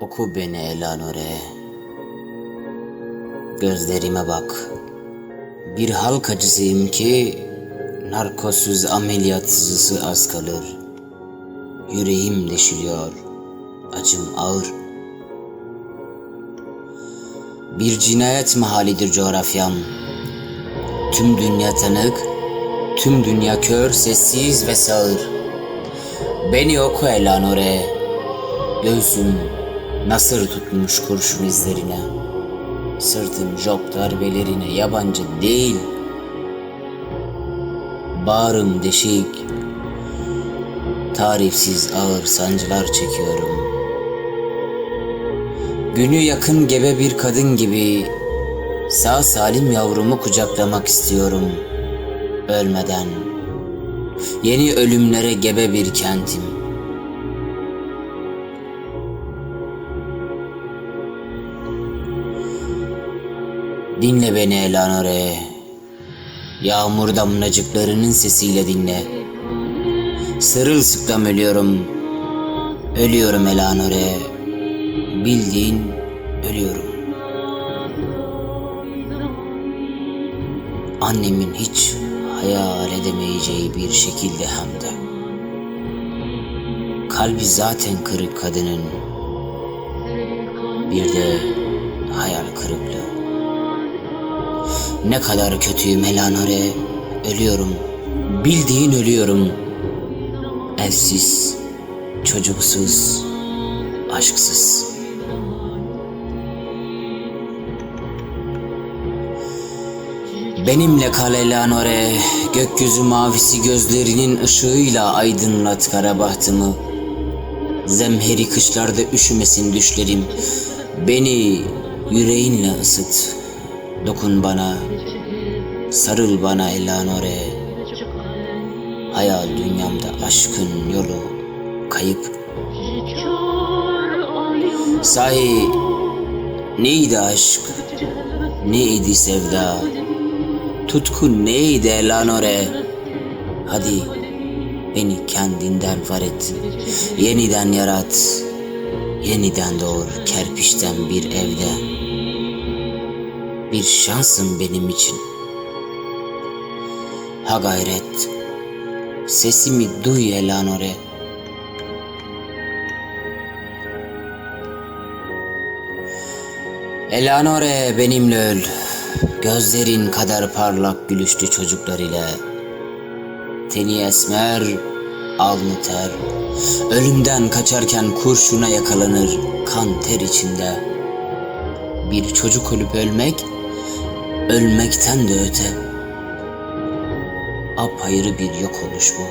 Oku beni Elanore, gözlerime bak. Bir halk acısıyım ki narkozsuz ameliyatsızı az kalır. Yüreğim deşiliyor, acım ağır. Bir cinayet mahallidir coğrafyam. Tüm dünya tanık, tüm dünya kör, sessiz ve sağır. Beni oku Elanore, göğsüm nasır tutmuş kurşun izlerine. Sırtım job darbelerine yabancı değil. Bağrım deşik, tarifsiz ağır sancılar çekiyorum. Günü yakın gebe bir kadın gibi sağ salim yavrumu kucaklamak istiyorum. Ölmeden, yeni ölümlere gebe bir kentim. Dinle beni Elanore, yağmur damlacıklarının sesiyle dinle. Sırılsıklam ölüyorum, ölüyorum Elanore, bildiğin ölüyorum. Annemin hiç hayal edemeyeceği bir şekilde hem de. Kalbi zaten kırık kadının, bir de hayal kırıklığı. Ne kadar kötüyüm Elanore, ölüyorum, bildiğin ölüyorum. Evsiz, çocuksuz, aşksız. Benimle kal Elanore, gökyüzü mavisi gözlerinin ışığıyla aydınlat kara bahtımı. Zemheri kışlarda üşümesin düşlerim, beni yüreğinle ısıt. Dokun bana, sarıl bana Elanore. Hayal dünyamda aşkın yolu kayıp. Sahi neydi aşk, neydi sevda, tutku neydi Elanore? Hadi beni kendinden var et, yeniden yarat, yeniden doğur kerpiçten bir evde. Bir şansın benim için. Ha gayret, sesimi duy Elanore. Elanore benimle öl, gözlerin kadar parlak gülüşlü çocuklar ile. Teni esmer, alnı ter, ölümden kaçarken kurşuna yakalanır kan ter içinde. Bir çocuk ölüp ölmek, ölmekten de öte. Apayrı bir yok oluş bu.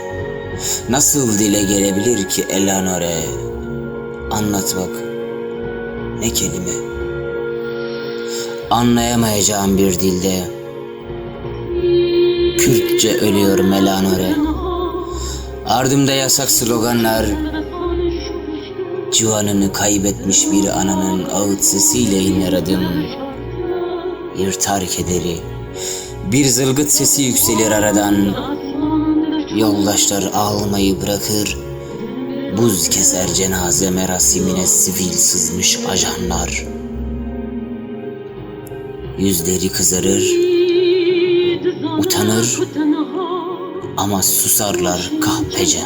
Nasıl dile gelebilir ki Elanore? Anlat bak, ne kelime. Anlayamayacağım bir dilde. Kürtçe ölüyorum Elanore. Ardımda yasak sloganlar. Civanını kaybetmiş bir ananın ağıt sesiyle inler adım. Yırtar kederi, bir zılgıt sesi yükselir aradan. Yoldaşlar ağlamayı bırakır, buz keser cenaze merasimine sivil sızmış ajanlar. Yüzleri kızarır, utanır ama susarlar kahpece.